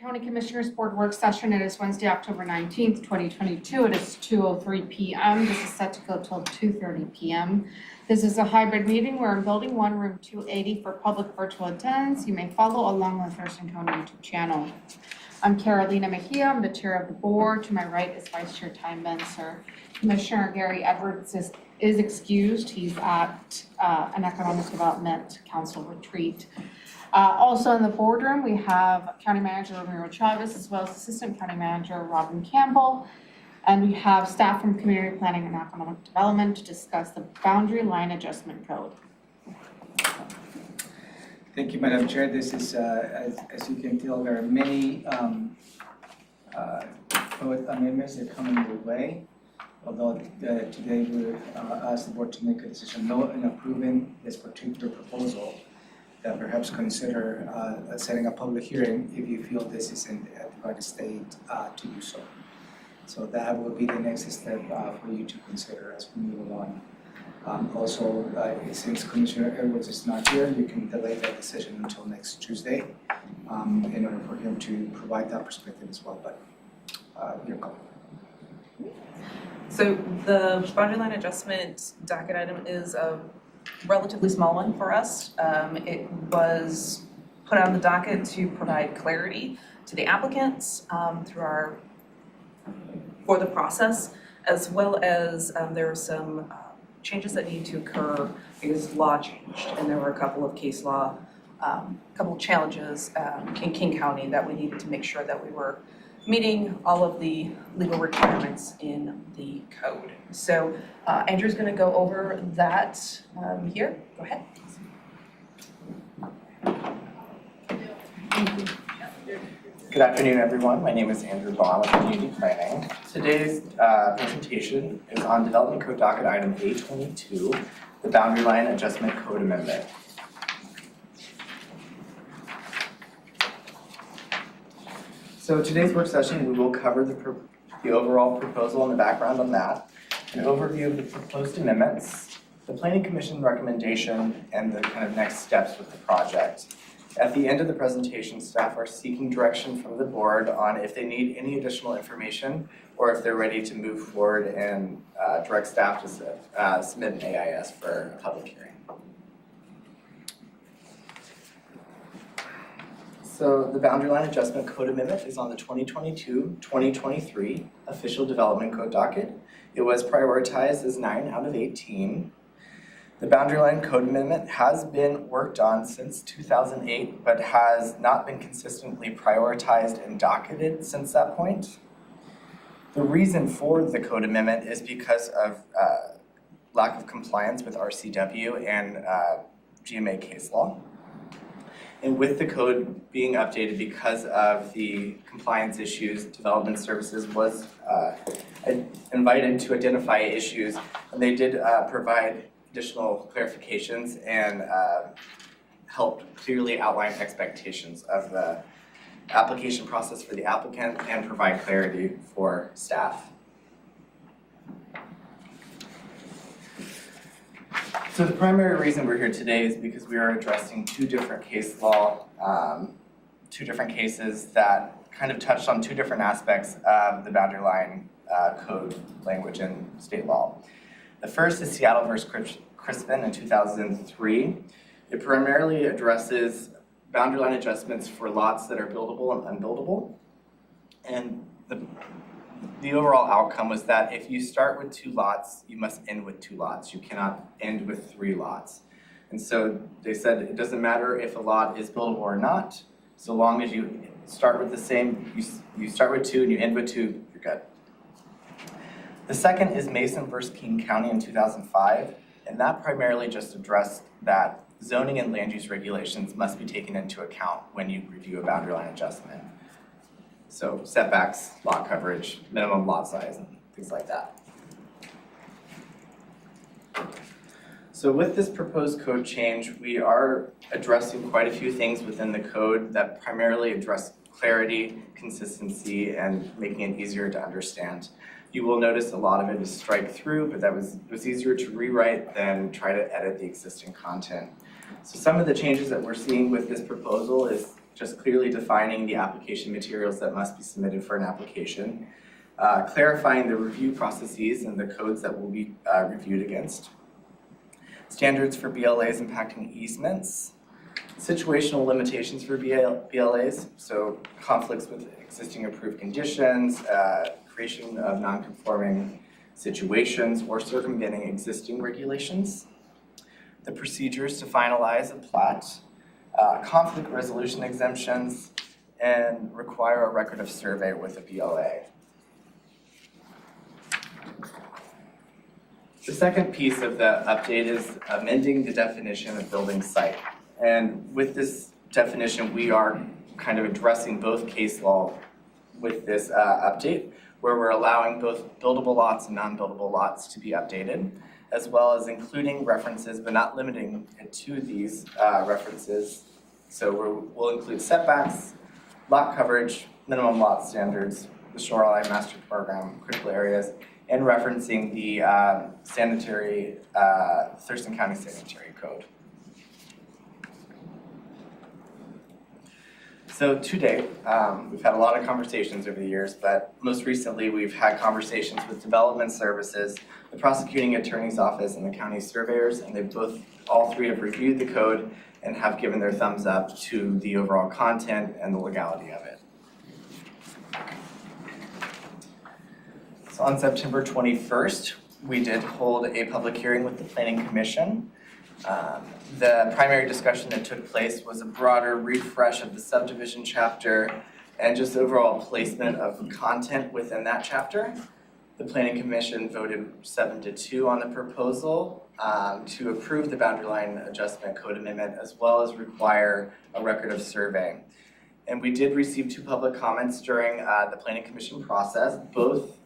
County Commissioners Board work session. It is Wednesday, October 19th, 2022. It is 2:03 p.m. This is set to go till 2:30 p.m. This is a hybrid meeting. We're in Building 1, Room 280 for public virtual attendance. You may follow along on the Thurston County YouTube channel. I'm Carolina Mejia. I'm the chair of the board. To my right is Vice Chair Ty Menser. Commissioner Gary Edwards is excused. He's at an Economic Development Council retreat. Also in the boardroom, we have County Manager Ramiro Chavez, as well as Assistant County Manager Robin Campbell. And we have staff from Community Planning and Economic Development to discuss the Boundary Line Adjustment Code. Thank you, Madam Chair. This is, as you can tell, there are many code amendments that are coming your way. Although today we asked the board to make a decision no in approving this particular proposal, that perhaps consider setting a public hearing if you feel this is in the right state to do so. So that will be the next step for you to consider as we move along. Also, since Commissioner Edwards is not here, you can delay that decision until next Tuesday in order for him to provide that perspective as well, but your call. So the boundary line adjustment docket item is a relatively small one for us. It was put on the docket to provide clarity to the applicants for the process, as well as there were some changes that need to occur because law changed, and there were a couple of case law, couple of challenges in King County that we needed to make sure that we were meeting all of the legal requirements in the code. So Andrew's going to go over that here. Go ahead. Good afternoon, everyone. My name is Andrew Baum with Community Planning. Today's presentation is on Development Code Docket Item A-22, the Boundary Line Adjustment Code Amendment. So today's work session, we will cover the overall proposal and the background on that, an overview of the proposed amendments, the Planning Commission recommendation, and the kind of next steps with the project. At the end of the presentation, staff are seeking direction from the board on if they need any additional information or if they're ready to move forward and direct staff to submit an AIS for a public hearing. So the Boundary Line Adjustment Code Amendment is on the 2022-2023 Official Development Code docket. It was prioritized as 9 out of 18. The Boundary Line Code Amendment has been worked on since 2008, but has not been consistently prioritized and docketed since that point. The reason for the Code Amendment is because of lack of compliance with RCW and GMA case law. And with the code being updated because of the compliance issues, Development Services was invited to identify issues, and they did provide additional clarifications and helped clearly outline expectations of the application process for the applicant and provide clarity for staff. So the primary reason we're here today is because we are addressing two different cases that kind of touched on two different aspects of the boundary line code language in state law. The first is Seattle versus Crispin in 2003. It primarily addresses boundary line adjustments for lots that are buildable and unbuildable. And the overall outcome was that if you start with 2 lots, you must end with 2 lots. You cannot end with 3 lots. And so they said it doesn't matter if a lot is buildable or not, so long as you start with the same, you start with 2 and you end with 2, you're good. The second is Mason versus King County in 2005, and that primarily just addressed that zoning and land use regulations must be taken into account when you review a boundary line adjustment. So setbacks, lot coverage, minimum lot size, and things like that. So with this proposed code change, we are addressing quite a few things within the code that primarily address clarity, consistency, and making it easier to understand. You will notice a lot of it is strike through, but it was easier to rewrite than try to edit the existing content. So some of the changes that we're seeing with this proposal is just clearly defining the application materials that must be submitted for an application, clarifying the review processes and the codes that will be reviewed against, standards for BLAs impacting easements, situational limitations for BLAs, so conflicts with existing approved conditions, creation of non-conforming situations, or circumventing existing regulations, the procedures to finalize a plat, conflict resolution exemptions, and require a record of survey with a BLA. The second piece of the update is amending the definition of building site. And with this definition, we are kind of addressing both case law with this update, where we're allowing both buildable lots and non-buildable lots to be updated, as well as including references, but not limiting it to these references. So we'll include setbacks, lot coverage, minimum lot standards, the shoreline master program, critical areas, and referencing the Thurston County Sanitary Code. So to date, we've had a lot of conversations over the years, but most recently we've had conversations with Development Services, the Prosecuting Attorney's Office, and the County Surveyors, and all three have reviewed the code and have given their thumbs up to the overall content and the legality of it. So on September 21st, we did hold a public hearing with the Planning Commission. The primary discussion that took place was a broader refresh of the subdivision chapter and just overall placement of content within that chapter. The Planning Commission voted 7-2 on the proposal to approve the boundary line adjustment code amendment, as well as require a record of survey. And we did receive 2 public comments during the Planning Commission process. Both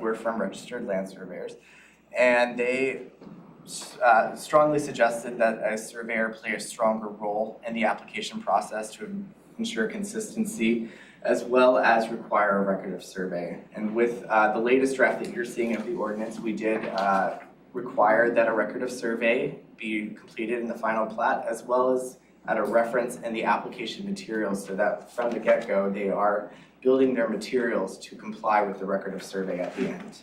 were from registered land surveyors, and they strongly suggested that a surveyor play a stronger role in the application process to ensure consistency, as well as require a record of survey. And with the latest draft that you're seeing of the ordinance, we did require that a record of survey be completed in the final plat, as well as at a reference in the application materials, so that from the get-go, they are building their materials to comply with the record of survey at the end.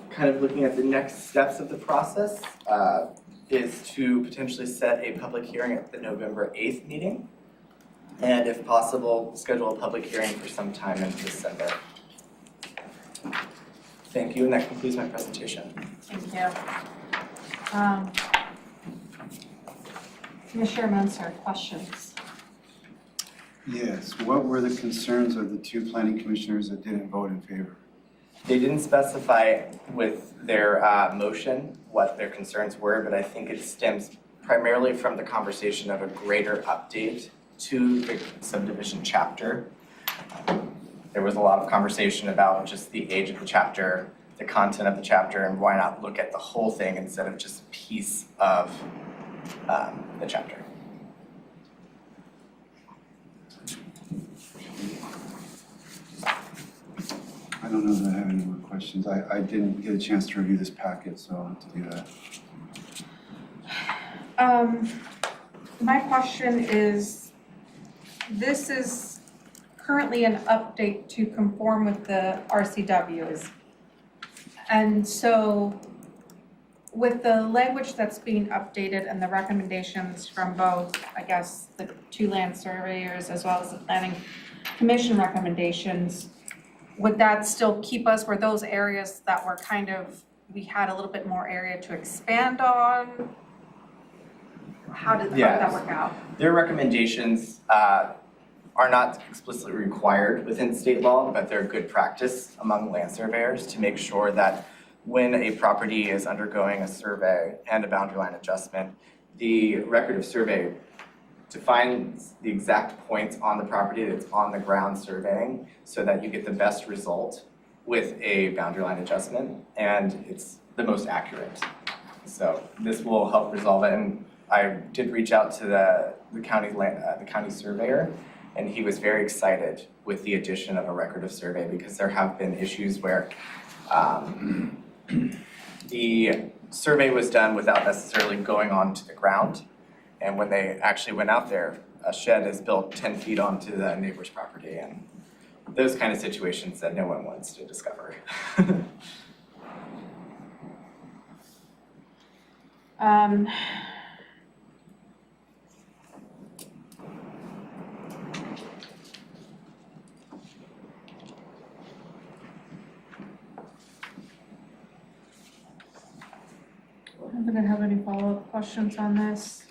Kind of looking at the next steps of the process is to potentially set a public hearing at the November 8th meeting, and if possible, schedule a public hearing for some time in December. Thank you, and that concludes my presentation. Thank you. Commissioner Munzer, questions? Yes, what were the concerns of the 2 planning commissioners that didn't vote in favor? They didn't specify with their motion what their concerns were, but I think it stems primarily from the conversation of a greater update to the subdivision chapter. There was a lot of conversation about just the age of the chapter, the content of the chapter, and why not look at the whole thing instead of just a piece of the chapter. I don't know that I have any more questions. I didn't get a chance to review this packet, so I'll have to do that. My question is, this is currently an update to conform with the RCWs. And so with the language that's being updated and the recommendations from both, I guess, the 2 land surveyors as well as the Planning Commission recommendations, would that still keep us, were those areas that were we had a little bit more area to expand on? How did that work out? Their recommendations are not explicitly required within state law, but they're good practice among land surveyors to make sure that when a property is undergoing a survey and a boundary line adjustment, the record of survey defines the exact points on the property that's on the ground surveying, so that you get the best result with a boundary line adjustment, and it's the most accurate. So this will help resolve it, and I did reach out to the county surveyor, and he was very excited with the addition of a record of survey, because there have been issues where the survey was done without necessarily going onto the ground, And when they actually went out there, a shed is built 10 feet onto the neighbor's property, and those kind of situations that no one wants to discover. Anybody have any follow-up questions on this?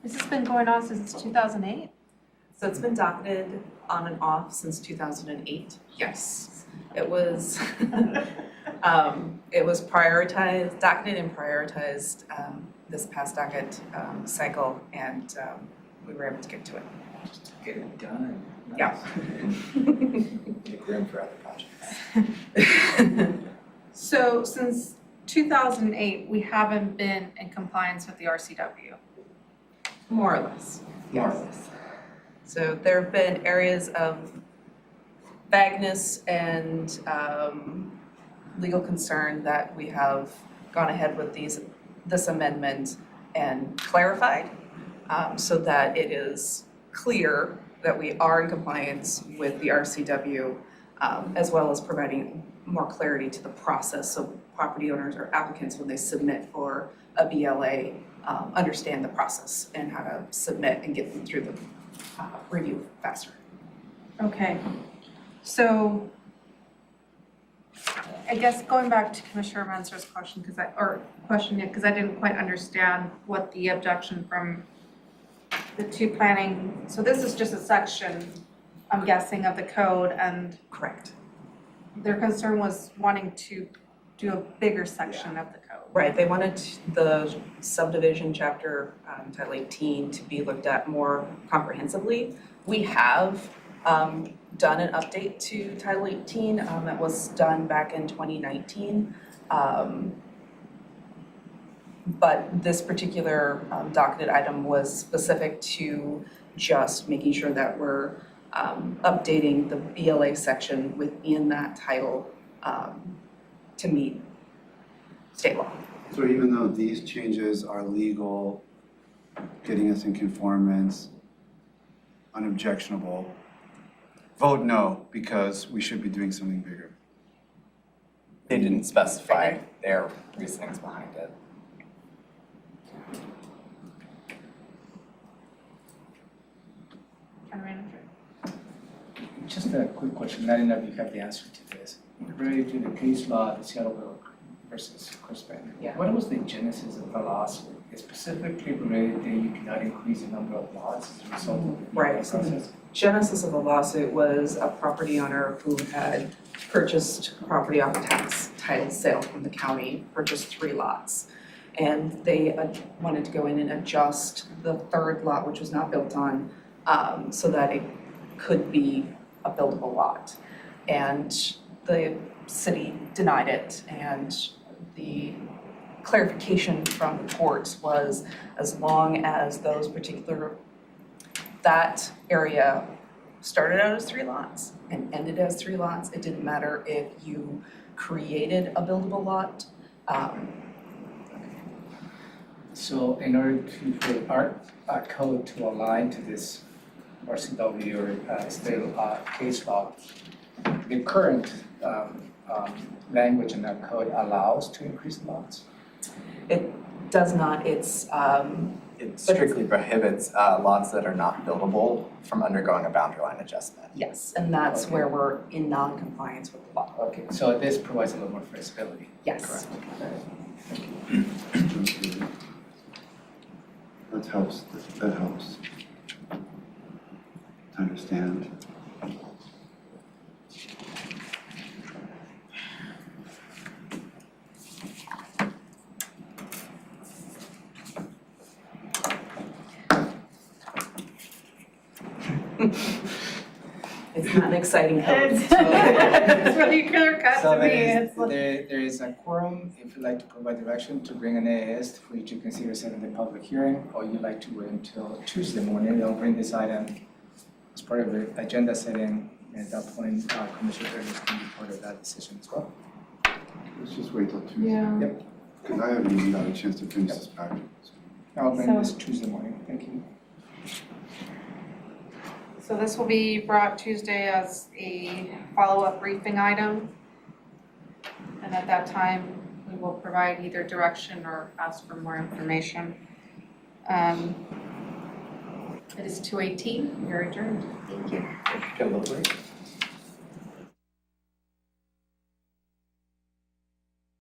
This has been going on since 2008? So it's been docketed on and off since 2008, yes. It was, it was prioritized, docketed and prioritized this past docket cycle, and we were able to get to it. Just get it done. Yeah. Make room for other projects. So since 2008, we haven't been in compliance with the RCW? More or less. More or less. So there have been areas of vagueness and legal concern that we have gone ahead with this amendment and clarified so that it is clear that we are in compliance with the RCW as well as providing more clarity to the process so property owners or applicants when they submit for a BLA understand the process and how to submit and get them through the review faster. Okay, so I guess going back to Commissioner Menser's question, because I didn't quite understand what the objection from the two planning, so this is just a section, I'm guessing, of the code, and Correct. their concern was wanting to do a bigger section of the code. Right, they wanted the subdivision chapter, Title 18, to be looked at more comprehensively. We have done an update to Title 18 that was done back in 2019. But this particular docketed item was specific to just making sure that we're updating the BLA section within that title to meet state law. So even though these changes are legal, getting us in conformance, unobjectionable, vote no, because we should be doing something bigger. They didn't specify their reasonings behind it. County Manager. Just a quick question, I don't know if you have the answer to this. Related to the case law, the Seattle versus Crispin. Yeah. What was the genesis of the lawsuit? It specifically related that you cannot increase the number of lots as a result of the BLA Right. process? Genesis of the lawsuit was a property owner who had purchased property off a tax title sale from the county, purchased 3 lots. And they wanted to go in and adjust the third lot, which was not built on, so that it could be a buildable lot. And the city denied it, and the clarification from the courts was as long as that area started out as 3 lots and ended as 3 lots, it didn't matter if you created a buildable lot. So in order to put our code to align to this RCW or state case law, the current language in that code allows to increase lots? It does not, it's, It strictly prohibits lots that are not buildable from undergoing a boundary line adjustment. yes, and that's where we're in non-compliance with the law. Okay, so this provides a little more flexibility. Yes. That helps, that helps to understand. It's not an exciting code. It's really clear cut So to me, it's like. there is a quorum, if you'd like to provide direction to bring an AIS for you to consider setting the public hearing, or you'd like to wait until Tuesday morning, they'll bring this item as part of the agenda setting And at that point, Commissioner Evans can be part of that decision as well. Let's just wait till Tuesday. Yeah. Because I haven't even got a chance to finish this packet. So. I'll bring this So- Tuesday morning, thank you. So this will be brought Tuesday as a follow-up briefing item. And at that time, we will provide either direction or ask for more information. It is 2:18, you're adjourned. Thank you. Can I vote, please?